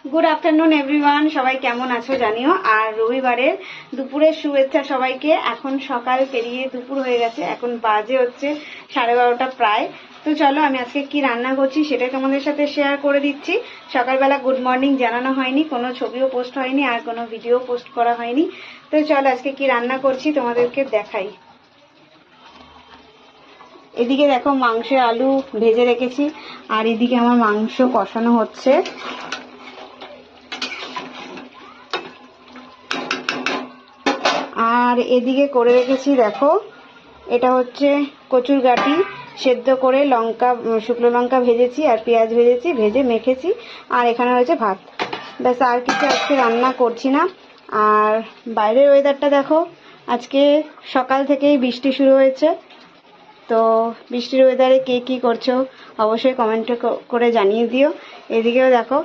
Good afternoon everyone, সবাই কেমন আছো জানিও। আর রবিবারের দুপুরের শুভেচ্ছা সবাইকে। এখন সকাল পেরিয়ে দুপুর হয়ে গেছে, এখন বাজে হচ্ছে 12:30 প্রায়। তো চলো আমি আজকে কি রান্না করছি সেটা তোমাদের সাথে শেয়ার করে দিচ্ছি। সকালবেলা গুড মর্নিং জানানো হয়নি, কোনো ছবিও পোস্ট হয়নি আর কোনো ভিডিও পোস্ট করা হয়নি। তো চলো আজকে কি রান্না করছি তোমাদেরকে দেখাই। এদিকে দেখো মাংসে আলু ভেজে রেখেছি, আর এদিকে আমার মাংস কষানো হচ্ছে। আর এদিকে করে রেখেছি দেখো, এটা হচ্ছে কচুর গাঁটি সেদ্ধ করে লঙ্কা, শুকনো লঙ্কা ভেজেছি আর পেঁয়াজ ভেজেছি, ভেজে মেখেছি। আর এখানে রয়েছে ভাত, ব্যাস। আর কিছু আজকে রান্না করছি না। আর বাইরের ওয়েদারটা দেখো, আজকে সকাল থেকেই বৃষ্টি শুরু হয়েছে। তো বৃষ্টির ওয়েদারে কে কী করছো অবশ্যই কমেন্ট করে জানিয়ে দিও। এদিকেও দেখো